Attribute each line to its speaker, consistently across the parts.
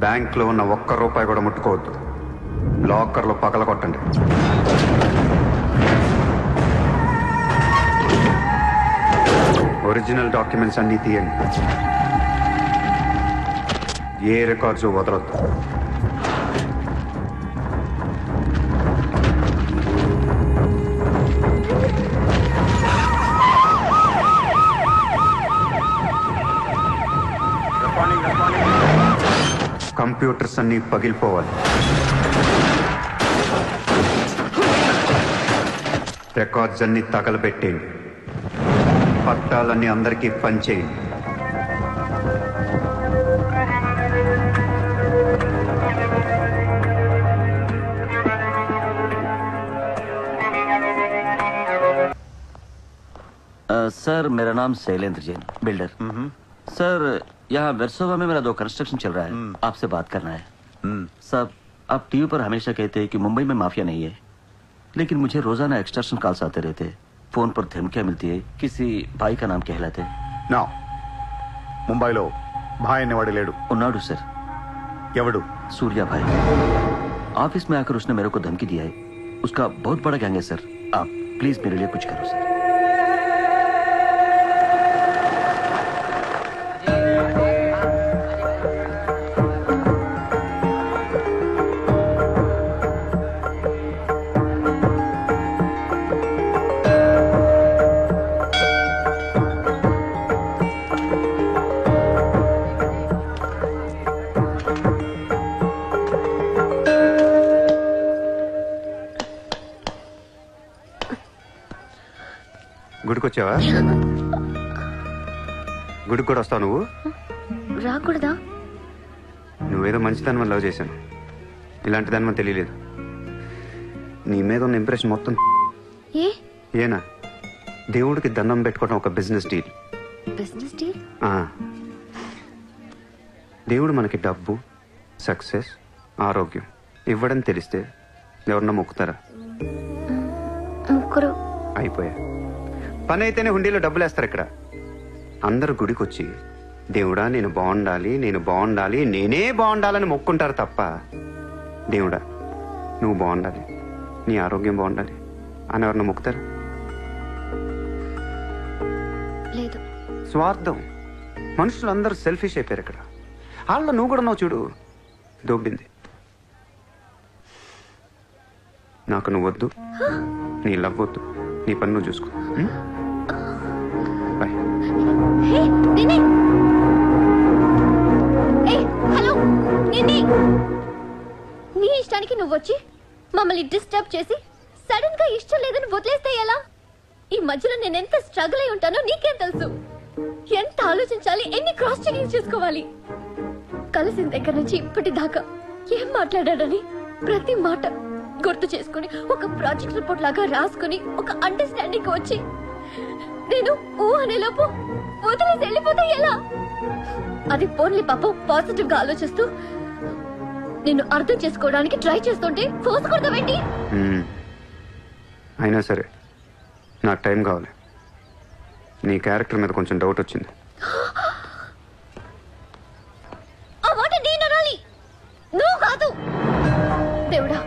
Speaker 1: బ్యాంక్లో ఉన్న ఒక్క రూపాయి కూడా ముట్టుకోవద్దు. లాకర్లో పగల కొట్టండి. ఒరిజినల్ డాక్యుమెంట్స్ అన్నీ తీయండి. ఏ రికార్డ్స్ వదలొద్దు. కంప్యూటర్స్ అన్నీ పగిలిపోవాలి. రికార్డ్స్ అన్నీ తగలబెట్టేయండి. పట్టాలన్నీ అందరికీ పంచేయండి.
Speaker 2: सर मेरा नाम शैलेंद्र जैन, बिल्डर। सर यहाँ वेरसोवा में मेरा 2 कंस्ट्रक्शन चल रहा है, आपसे बात करना है। सर आप टीवी पर हमेशा कहते हैं कि मुंबई में माफिया नहीं है, लेकिन मुझे रोजाना एक्सटॉर्शन कॉल्स आते रहते हैं। फोन पर धमकियां मिलती है, किसी भाई का नाम कहलाते।
Speaker 3: ना ముంబైలో భాయ్ అనేవాడు లేడు.
Speaker 2: ఉన్నాడు सर।
Speaker 3: ఎవడు?
Speaker 2: सूर्या भाई। ऑफिस में आकर उसने मेरे को धमकी दिया है। उसका बहुत बड़ा गैंग है सर। आप प्लीज मेरे लिए कुछ करो सर।
Speaker 1: గుడికి వచ్చావా? గుడికి కూడా వస్తావు నువ్వు?
Speaker 4: రాకూడదా?
Speaker 1: నువ్వేదో మంచిదాన్ని లవ్ చేశాను, ఇలాంటి దాన్ని మనం తెలియలేదు. నీ మీద ఉన్న ఇంప్రెషన్ మొత్తం ఏనా దేవుడికి దండం పెట్టుకోవడం ఒక బిజినెస్ డీల్.
Speaker 4: Business deal?
Speaker 1: దేవుడు మనకి డబ్బు, సక్సెస్, ఆరోగ్యం ఇవ్వడం తెలిస్తే ఎవరన్నా మొక్కుతారా?
Speaker 4: ముగ్గురు
Speaker 1: అయిపోయా. పని అయితేనే హుండీలో డబ్బులు వేస్తారు. ఇక్కడ అందరూ గుడికి వచ్చి దేవుడా నేను బాగుండాలి, నేను బాగుండాలి, నేనే బాగుండాలని మొక్కుంటారు తప్ప దేవుడా నువ్వు బాగుండాలి, నీ ఆరోగ్యం బాగుండాలి అని ఎవరన్నా మొక్కుతారు?
Speaker 4: లేదు.
Speaker 1: స్వార్థం. మనుషులందరూ సెల్ఫిష్ అయిపోయారు ఇక్కడ. వాళ్ళ నువ్వు కూడా ఉన్నావు చూడు, దొబ్బింది. నాకు నువ్వు వద్దు, నీ లవ్ వద్దు, నీ పని నువ్వు చూసుకో. బాయ్.
Speaker 4: హలో నిన్ని, నీ ఇష్టానికి నువ్వు వచ్చి మమ్మల్ని డిస్టర్బ్ చేసి సడన్ గా ఇష్టం లేదని వదిలేస్తే ఎలా? ఈ మధ్యలో నేను ఎంత స్ట్రగుల్ అయి ఉంటానో నీకేం తెలుసు? ఎంత ఆలోచించాలి, ఎన్ని క్రాస్ చెకింగ్ చేసుకోవాలి. కలిసిన దగ్గర నుంచి ఇప్పటిదాకా ఏం మాట్లాడాడని ప్రతి మాట గుర్తు చేసుకుని ఒక ప్రాజెక్ట్ రిపోర్ట్ లాగా రాసుకుని ఒక అండర్స్టాండింగ్ వచ్చి నేను ఓ అనేలోపు వదిలేసి వెళ్ళిపోతే ఎలా? అది పోన్లీ పాపం పాజిటివ్ గా ఆలోచిస్తూ నిన్ను అర్థం చేసుకోవడానికి ట్రై చేస్తుంటే ఫోర్స్ కొడతావేంటి?
Speaker 1: అయినా సరే నాకు టైం కావాలి. నీ క్యారెక్టర్ మీద కొంచెం డౌట్ వచ్చింది.
Speaker 4: ఆ మాట నేను అనాలి, నువ్వు కాదు. దేవుడా,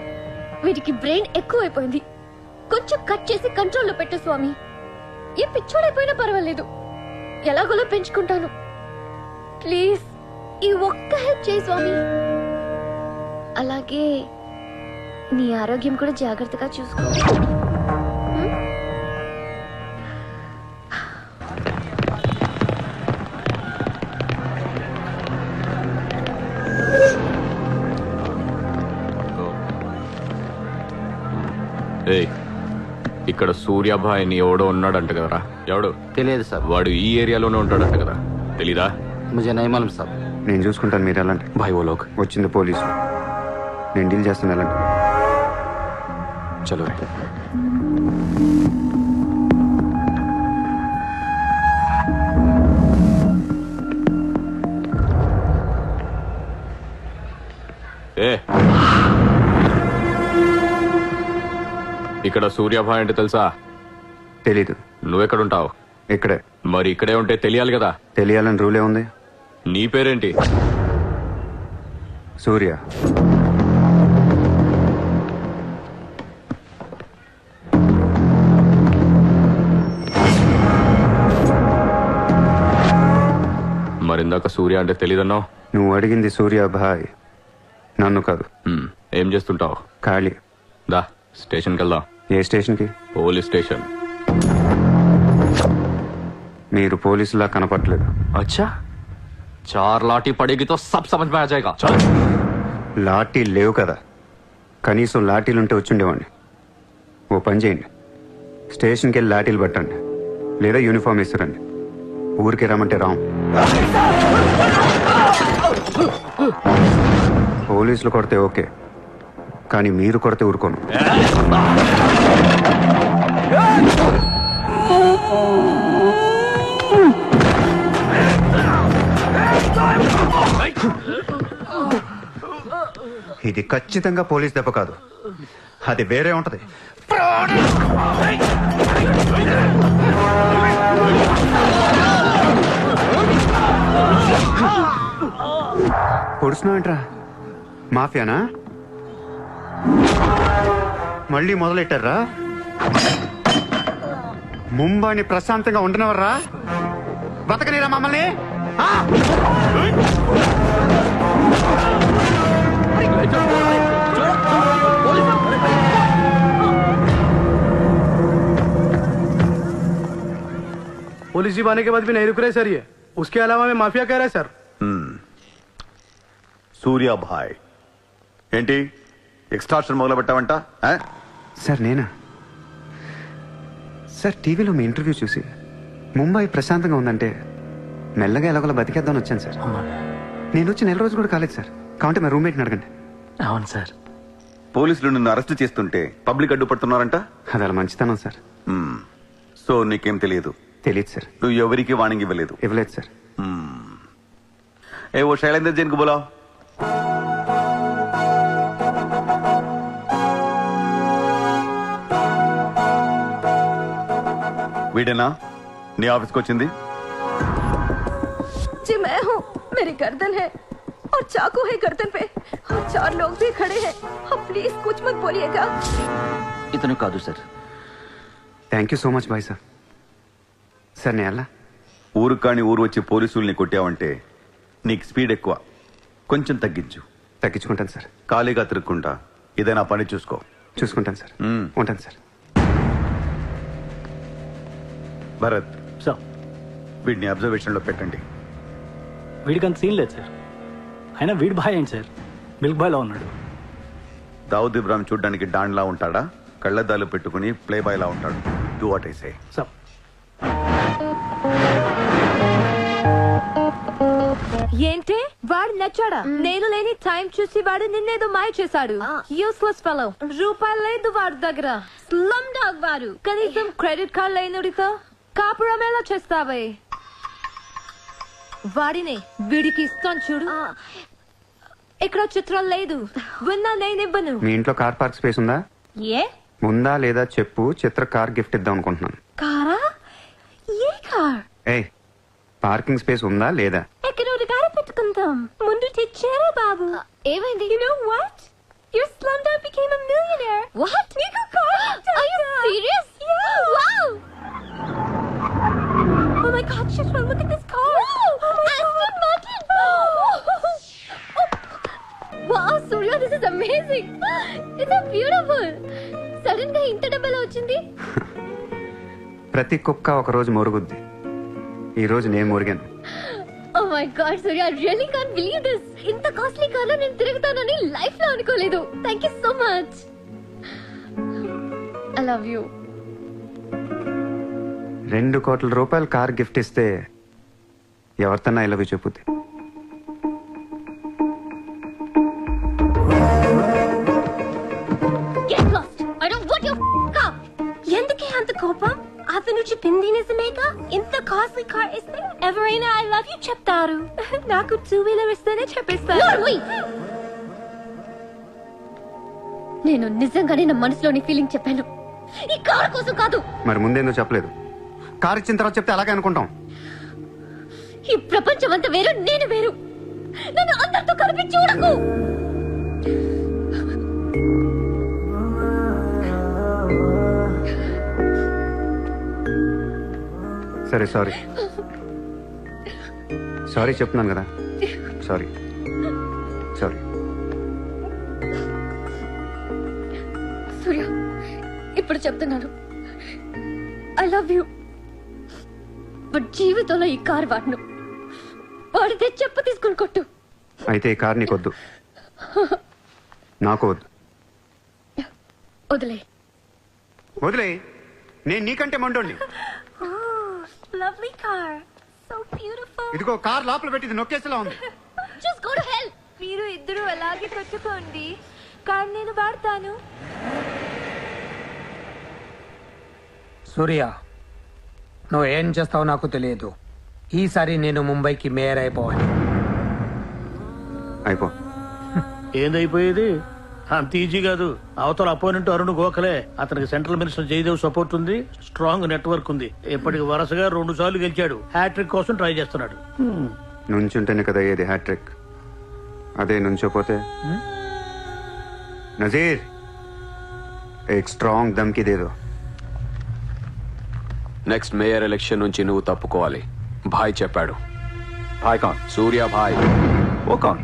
Speaker 4: వీడికి బ్రెయిన్ ఎక్కువైపోయింది. కొంచెం కట్ చేసి కంట్రోల్లో పెట్టు స్వామి. ఏ పిచ్చోడైపోయినా పర్వాలేదు, ఎలాగోలా పెంచుకుంటాను. ప్లీజ్ ఈ ఒక్క హెల్ప్ చేయి స్వామి. అలాగే నీ ఆరోగ్యం కూడా జాగ్రత్తగా చూసుకో.
Speaker 5: ఇక్కడ సూర్యాభాయ్ అని ఎవడో ఉన్నాడంట కదరా? ఎవడు తెలియదు సార్. వాడు ఈ ఏరియాలోనే ఉంటాడంట కదా? తెలీదా?
Speaker 6: मुझे नहीं मालूम साहब।
Speaker 1: నేను చూసుకుంటాను, మీరు వెళ్ళండి.
Speaker 5: భాయ్ ఓ లోగ్
Speaker 1: వచ్చింది పోలీసు, నేను డీల్ చేస్తాను, వెళ్ళండి.
Speaker 5: చలో రే. ఏ ఇక్కడ సూర్యాభాయ్ అంటే తెలుసా?
Speaker 1: తెలీదు.
Speaker 5: నువ్వెక్కడుంటావు?
Speaker 1: ఇక్కడే.
Speaker 5: మరి ఇక్కడే ఉంటే తెలియాలి కదా.
Speaker 1: తెలియాలని రూలే ఉంది.
Speaker 5: నీ పేరేంటి?
Speaker 1: సూర్య.
Speaker 5: మరిందాక సూర్య అంటే తెలీదన్నావు.
Speaker 1: నువ్వు అడిగింది సూర్యాభాయ్, నన్ను కాదు.
Speaker 5: ఏం చేస్తుంటావు?
Speaker 1: ఖాళీ.
Speaker 5: దా స్టేషన్కి వెళ్దాం.
Speaker 1: ఏ స్టేషన్కి?
Speaker 5: Police station.
Speaker 1: మీరు పోలీసులా కనపట్లేదు.
Speaker 5: अच्छा 4 लाठी पड़ेगी तो सब समझ में आ जाएगा. चल.
Speaker 1: లాఠీ లేవు కదా, కనీసం లాఠీలుంటే వచ్చుండేవాడిని. ఓ పని చేయండి, స్టేషన్కి వెళ్ళి లాఠీలు పట్టండి, లేదా యూనిఫామ్ ఇస్తారండి. ఊరికి రమ్మంటే రాం. పోలీసులు కొడితే ఓకే, కానీ మీరు కొడితే ఊరుకోను. ఇది ఖచ్చితంగా పోలీస్ దెబ్బ కాదు, అది వేరే ఉంటది. పొడుస్తున్నావేంట్రా? మాఫియానా? మళ్ళీ మొదలెట్టారా? ముంబైని ప్రశాంతంగా ఉండనవర్రా? బతకనీరా మమ్మల్ని? ఆ?
Speaker 6: पुलिस जीप आने के बाद भी नहीं रुक रहे सर ये। उसके अलावा मैं माफिया कह रहा है सर।
Speaker 3: సూర్యాభాయ్ ఏంటి ఎక్స్ట్రాక్షన్ మొదలు పెట్టావంట?
Speaker 1: సార్ నేనా? సార్ టీవీలో మీ ఇంటర్వ్యూ చూసి ముంబై ప్రశాంతంగా ఉందంటే మెల్లగా ఎలాగోలా బతికేద్దామని వచ్చాను సార్. నేను వచ్చి 1 రోజు కూడా కాలేదు సార్. కాబట్టి మా రూమ్మేట్ని అడగండి.
Speaker 2: అవును సార్.
Speaker 3: పోలీసులు నిన్ను అరెస్ట్ చేస్తుంటే పబ్లిక్ అడ్డుపడుతున్నారంట.
Speaker 1: అది అలా మంచితనం సార్.
Speaker 3: సో నీకేం తెలియదు?
Speaker 1: తెలియదు సార్.
Speaker 3: నువ్వు ఎవరికి వార్నింగ్ ఇవ్వలేదు?
Speaker 1: ఇవ్వలేదు సార్.
Speaker 3: ఏ ఓ శైలేంద్ర జైన్ కు బోలావ్. వీడేనా నీ ఆఫీస్కి వచ్చింది?
Speaker 7: जी मैं हूँ। मेरी गर्दन है और चाकू है गर्दन पे और 4 लोग भी खड़े हैं। आप प्लीज कुछ मत बोलिएगा।
Speaker 2: ఇతను కాదు sir.
Speaker 1: Thank you so much bye sir. Sir నేను ఎలా?
Speaker 3: ఊరు కాని ఊరు వచ్చి పోలీసుల్ని కొట్టావంటే నీకు స్పీడ్ ఎక్కువ, కొంచెం తగ్గించు.
Speaker 1: తగ్గించుకుంటాను సార్.
Speaker 3: ఖాళీగా తిరుక్కుంటా ఏదైనా పని చూసుకో.
Speaker 1: చూసుకుంటాను సార్. ఉంటాను సార్.
Speaker 3: భరత్
Speaker 6: సార్
Speaker 3: వీడిని అబ్జర్వేషన్ లో పెట్టండి.
Speaker 6: వీడికి అంత సీన్ లేదు సార్. అయినా వీడి భాయ్ ఏంటి సార్, మిల్క్ బాయ్ లా ఉన్నాడు.
Speaker 3: దావుద్ ఇబ్రాహిం చూడ్డానికి డాన్ లా ఉంటాడా? కళ్ళద్దాలు పెట్టుకుని ప్లే బాయ్ లా ఉంటాడు. Do what I say.
Speaker 6: Sir
Speaker 7: ఏంటి వాడు నచ్చాడా? నేను లేని టైం చూసి వాడు నిన్నేదో మాయ చేశాడు. Useless fellow. రూపాయలు లేదు వాడి దగ్గర. స్లమ్ డాగ్ వాడు. కనీసం క్రెడిట్ కార్డ్ లేనుడితో కాపురం ఎలా చేస్తావే? వాడినే వీడికి ఇస్తాను చూడు. ఇక్కడ చిత్రం లేదు. విన్నా నేనివ్వను.
Speaker 1: మీ ఇంట్లో కార్ పార్క్ స్పేస్ ఉందా?
Speaker 7: ఏ
Speaker 1: ఉందా లేదా చెప్పు, చిత్ర కార్ గిఫ్ట్ ఇద్దాం అనుకుంటున్నాను.
Speaker 7: కారా? ఏ కార్?
Speaker 1: ఏ పార్కింగ్ స్పేస్ ఉందా లేదా?
Speaker 7: ఎక్కడ గారి పెట్టుకుందాం. ముందు తెచ్చారా బాబు?
Speaker 4: ఏమైంది?
Speaker 7: You know what? Your slumdog became a millionaire.
Speaker 4: What?
Speaker 7: నీకు car
Speaker 4: Are you serious?
Speaker 7: Yeah.
Speaker 4: Wow!
Speaker 7: Oh my God, Chitra, look at this car.
Speaker 4: Aston Martin! Wow, Surya, this is amazing. It's so beautiful. Sudden గా ఇంత డబ్బులు వచ్చింది.
Speaker 1: ప్రతి కుక్క ఒక రోజు మొరుగుద్ది. ఈ రోజు నేను మురిగాను.
Speaker 4: Oh my God, Surya, I really can't believe this. ఇంత కాస్ట్లీ కార్ లో నేను తిరుగుతానని లైఫ్ లో అనుకోలేదు. Thank you so much. I love you.
Speaker 1: 2 కోట్ల రూపాయలు కార్ గిఫ్ట్ ఇస్తే ఎవరితోన్నా ఐ లవ్ యూ చెప్పుద్ది.
Speaker 4: Get lost. I don't want your car. ఎందుకే అంత కోపం? అతను చెప్పింది నిజమేగా? ఇంత కాస్ట్లీ కార్ ఇస్తే ఎవరైనా ఐ లవ్ యూ చెప్తారు.
Speaker 7: నాకు 2-wheeler ఇస్తేనే చెప్పిస్తాను.
Speaker 4: నేను నిజంగానే నా మనసులోని ఫీలింగ్ చెప్పాను. ఈ కార్ కోసం కాదు.
Speaker 1: మరి ముందేందో చెప్పలేదు. కార్ ఇచ్చిన తర్వాత చెప్తే అలాగే అనుకుంటాం.
Speaker 4: ఈ ప్రపంచం అంతా వేరు, నేను వేరు. నన్ను అందరితో కలిపి చూడకు.
Speaker 1: సరే సారీ సారీ చెప్తున్నాను కదా. Sorry sorry.
Speaker 4: సూర్య, ఇప్పుడు చెప్తున్నాను, ఐ లవ్ యూ. బట్ జీవితంలో ఈ కార్ వాడను. వాడితే చెప్పు తీసుకుని కొట్టు.
Speaker 1: అయితే ఈ కార్ నీకొద్దు, నాకు వద్దు.
Speaker 4: వదిలే.
Speaker 1: వదిలే. నేను నీకంటే మండోండి.
Speaker 4: Lovely car, so beautiful.
Speaker 1: ఇదిగో కార్ లోపల పెట్టింది నొక్కేసేలా ఉంది.
Speaker 4: Just go to hell.
Speaker 7: మీరు ఇద్దరు అలాగే కొట్టుకోండి, కార్ నేను వాడతాను.
Speaker 8: సూర్య, నువ్వు ఏం చేస్తావో నాకు తెలియదు. ఈసారి నేను ముంబైకి మేయర్ అయిపోవాలి.
Speaker 1: అయిపో.
Speaker 9: ఏందైపోయేది? అంత ఈజీ కాదు. అవతల అపోనెంట్ అరుణ్ గోఖలే. అతనికి సెంట్రల్ మినిస్టర్ జయదేవ్ సపోర్ట్ ఉంది, స్ట్రాంగ్ నెట్వర్క్ ఉంది. ఇప్పటికి వరుసగా 2 సార్లు గెలిచాడు. హ్యాట్రిక్ కోసం ట్రై చేస్తున్నాడు.
Speaker 1: నుంచుంటేనే కదా అయ్యేది హ్యాట్రిక్. అదే నుంచోపోతే నజీర్ एक स्ट्रांग धमकी दे दो.
Speaker 5: నెక్స్ట్ మేయర్ ఎలక్షన్ నుంచి నువ్వు తప్పుకోవాలి. భాయ్ చెప్పాడు.
Speaker 10: భాయ్ కౌన్?
Speaker 5: సూర్య భాయ్.
Speaker 10: ఓ కౌన్?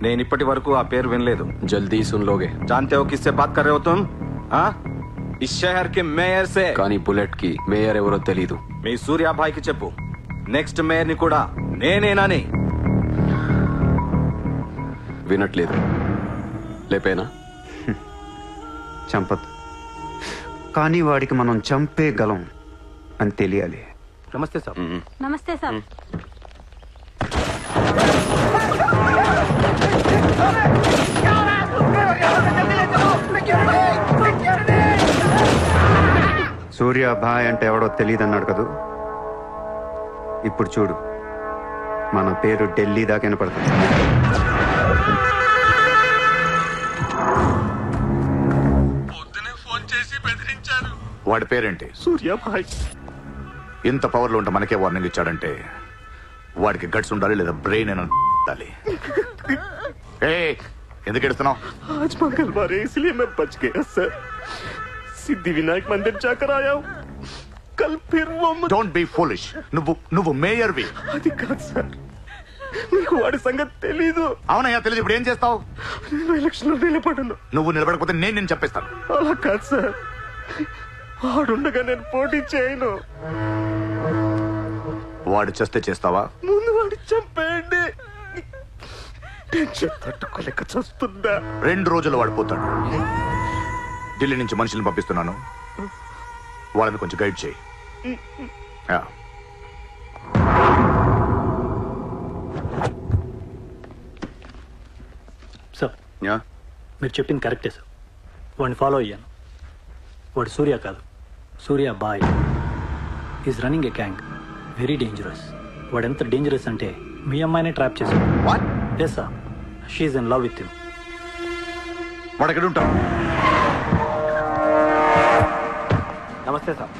Speaker 10: నేను ఇప్పటి వరకు ఆ పేరు వినలేదు.
Speaker 5: జల్దీ సున్ లోగే.
Speaker 10: जानते हो किससे बात कर रहे हो तुम? हाँ? इस शहर के మేయర్ से.
Speaker 5: కానీ బుల్లెట్ కి మేయర్ ఎవరో తెలీదు.
Speaker 10: మీ సూర్య భాయ్కి చెప్పు, నెక్స్ట్ మేయర్ ని కూడా నేనేనని.
Speaker 5: వినట్లేదు. లేపేనా?
Speaker 1: చంపదు, కానీ వాడికి మనం చంపేయగలం అని తెలియాలి.
Speaker 10: నమస్తే సార్.
Speaker 7: నమస్తే సార్.
Speaker 1: సూర్య భాయ్ అంటే ఎవడో తెలియదన్నాడు కదూ. ఇప్పుడు చూడు, మన పేరు ఢిల్లీ దాకా వినపడుతుంది.
Speaker 3: వాడి పేరేంటి?
Speaker 9: సూర్య భాయ్.
Speaker 3: ఇంత పవర్ లో ఉంటే మనకే వార్నింగ్ ఇచ్చాడంటే వాడికి గట్స్ ఉండాలి, లేదా బ్రెయిన్ ఉండాలి. ఎందుకు ఎడుతున్నావు?
Speaker 9: आज मंगलवार है इसलिए मैं बच गया सर. सिद्धिविनायक मंदिर जाकर आया हूँ. कल फिर वो
Speaker 3: డోంట్ బీ ఫూలిష్. నువ్వు మేయర్వి.
Speaker 9: అది కాదు సార్, మీకు వాడి సంగతి తెలీదు.
Speaker 3: అవునయ్యా తెలియదు. ఇప్పుడు ఏం చేస్తావు?
Speaker 9: నేను ఎలక్షన్ లో నిలబడను.
Speaker 3: నువ్వు నిలబడకపోతే నేను చెప్పేస్తాను.
Speaker 9: అలా కాదు సార్, వాడుండగా నేను పోటీ చేయను.
Speaker 3: వాడు చేస్తే చేస్తావా?
Speaker 9: ముందు వాడి చంపేయండి. టెన్షన్ తట్టుకోలేక చస్తుందా.
Speaker 3: 2 రోజులు వాడిపోతాడు. ఢిల్లీ నుంచి మనుషుల్ని పంపిస్తున్నాను, వాళ్ళని కొంచెం గైడ్ చేయి. యా.
Speaker 6: Sir,
Speaker 3: yeah.
Speaker 6: మీరు చెప్పింది కరెక్టే సార్. వాడిని ఫాలో అయ్యాను. వాడు సూర్య కాదు, Surya bhai. Is running a gang, very dangerous. వాడు ఎంత డేంజరస్ అంటే మీ అమ్మాయినే ట్రాప్ చేశాడు.
Speaker 3: What?
Speaker 6: Yes sir, she's in love with you.
Speaker 3: వాడు ఎక్కడ ఉంటాడు?
Speaker 10: నమస్తే సార్.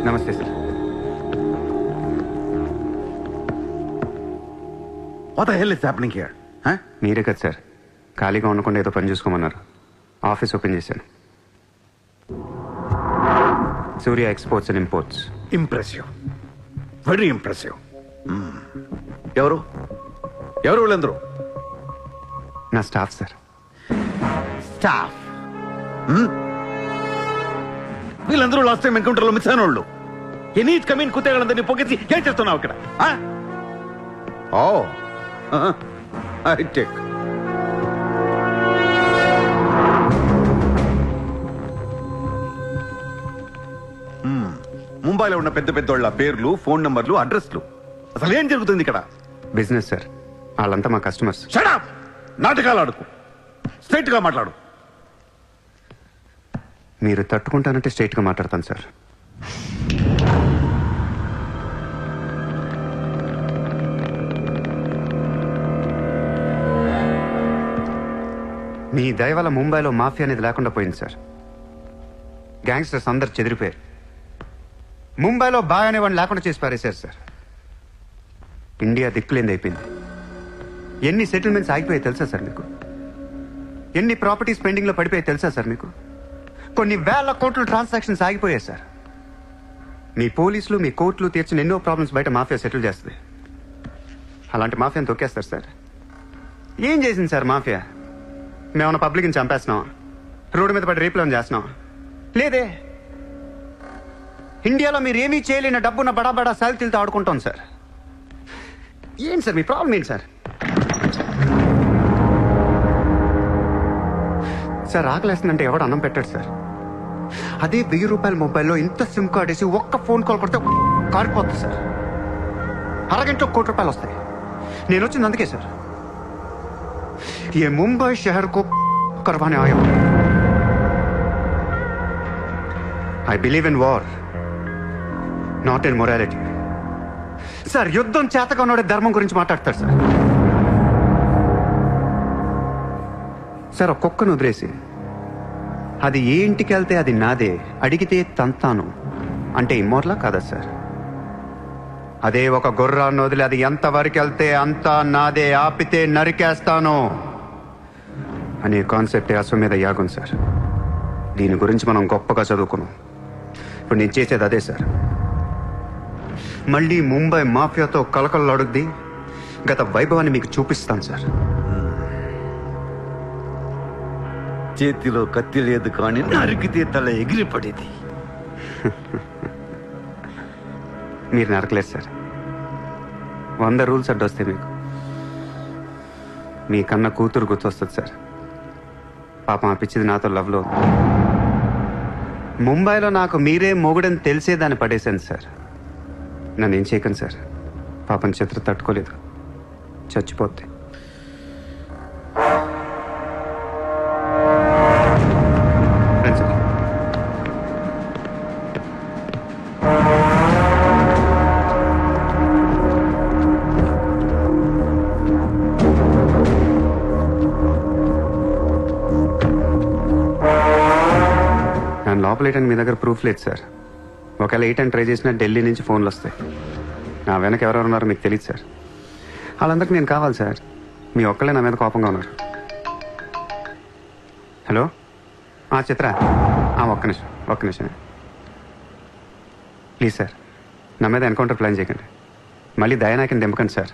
Speaker 1: నమస్తే sir.
Speaker 3: What the hell is happening here? Huh?
Speaker 1: మీరే కదా సార్ ఖాళీగా ఉండకుండా ఏదో పని చూసుకోమన్నారు. ఆఫీస్ ఓపెన్ చేశాను. Surya exports and imports.
Speaker 3: Impressive, very impressive. ఎవరు ఎవరు వీళ్ళందరూ?
Speaker 1: నా స్టాఫ్ సార్.
Speaker 3: స్టాఫ్? వీళ్ళందరూ లాస్ట్ టైం ఎన్కౌంటర్ లో మిస్ అయిన వాళ్ళు.
Speaker 11: ఎనీత్ కమీన్ కుత్తేగాళ్ళందరినీ పొగేసి ఏం చేస్తున్నావు అక్కడ ఐ టేక్ ముంబైలో ఉన్న పెద్ద పెద్దోళ్ళ పేర్లు, ఫోన్ నంబర్లు, అడ్రస్లు. అసలు ఏం జరుగుతుంది ఇక్కడ?
Speaker 1: బిజినెస్ సార్, వాళ్ళంతా మా కస్టమర్స్.
Speaker 11: షడప్! నాటకాలు ఆడుకు, స్ట్రైట్ గా మాట్లాడు.
Speaker 1: మీరు తట్టుకుంటానంటే స్ట్రైట్గా మాట్లాడతాను సార్. మీ దయ వల్ల ముంబైలో మాఫియా అనేది లేకుండా పోయింది సార్. గ్యాంగ్స్టర్స్ అందరు చెదిరిపోయారు. ముంబైలో బాగా అనేవాడిని లేకుండా చేసి పారేశారు సార్. ఇండియా దిక్కులేంది అయిపోయింది. ఎన్ని సెటిల్మెంట్స్ ఆగిపోయాయి తెలుసా సార్ మీకు? ఎన్ని ప్రాపర్టీస్ పెండింగ్లో పడిపోయాయి తెలుసా సార్ మీకు? కొన్ని వేల కోట్ల ట్రాన్సాక్షన్స్ ఆగిపోయాయి సార్. మీ పోలీసులు, మీ కోర్టులు తీర్చిన ఎన్నో ప్రాబ్లమ్స్ బయట మాఫియా సెటిల్ చేస్తుంది. అలాంటి మాఫియాని తొక్కేస్తారు సార్. ఏం చేసింది సార్ మాఫియా? మేమన్నా పబ్లిక్ని చంపేస్తున్నాం, రోడ్డు మీద పడి రేపులను చేస్తున్నాం? లేదే. ఇండియాలో మీరు ఏమీ చేయలేని డబ్బున్న బడా బడా సాల్తీలతో ఆడుకుంటాం సార్. ఏంటి సార్ మీ ప్రాబ్లం ఏంటి సార్? సార్ ఆకలేస్తుందంటే ఎవడు అన్నం పెట్టాడు సార్. అదే 1000 రూపాయల మొబైల్లో ఇంత సిమ్ కార్డ్ వేసి ఒక్క ఫోన్ కాల్ కొడితే కారిపోతుంది సార్. అరగంటలో 1 కోటి రూపాయలు వస్తాయి. నేను వచ్చింది అందుకే సార్. ये मुंबई शहर को करवाने आया हूं. I believe in war, not in morality. Sir యుద్ధం చేతగా ఉన్నాడే ధర్మం గురించి మాట్లాడతారు సార్. సార్ ఒక కుక్కను వదిలేసి అది ఏ ఇంటికి వెళ్తే అది నాదే, అడిగితే తంతాను అంటే ఇమ్మోర్లా కాదా సార్? అదే ఒక గుర్రాన్ని వదిలి అది ఎంతవరకు వెళ్తే అంతా నాదే, ఆపితే నరికేస్తాను అనే కాన్సెప్టే అశ్వమేధ యాగం సార్. దీని గురించి మనం గొప్పగా చదువుకున్నాం. ఇప్పుడు నేను చేసేది అదే సార్. మళ్ళీ ముంబై మాఫియాతో కలకలలాడుద్ది గత వైభవాన్ని మీకు చూపిస్తాను సార్.
Speaker 11: చేతిలో కత్తి లేదు కానీ నరికితే తల ఎగిరి పడేది.
Speaker 1: మీరు నరకలేదు సార్. 100 రూల్స్ అడ్డొస్తాయి మీకు. మీ కన్న కూతురు గుర్తొస్తుంది సార్. పాపం ఆ పిచ్చిది నాతో లవ్లో. ముంబైలో నాకు మీరే మొగుడని తెలిసేదాన్ని పడేశాను సార్. నన్ను ఏం చేయకండి సార్. పాపం చిత్ర తట్టుకోలేదు, చచ్చిపోద్ది. రండి సార్. నేను లోపలేయడానికి మీ దగ్గర ప్రూఫ్ లేదు సార్. ఒకవేళ 8 అని ట్రై చేసినా ఢిల్లీ నుంచి ఫోన్లు వస్తాయి. నా వెనక ఎవరెవరు ఉన్నారో మీకు తెలియదు సార్. వాళ్ళందరికీ నేను కావాలి సార్. మీ ఒక్కళ్ళే నా మీద కోపంగా ఉన్నారు. హలో చిత్ర, ఒక్క నిమిషం ప్లీజ్ సార్. నా మీద ఎన్కౌంటర్ ప్లాన్ చేయకండి. మళ్ళీ దయానాయకని దింపకండి సార్.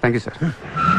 Speaker 1: Thank you sir.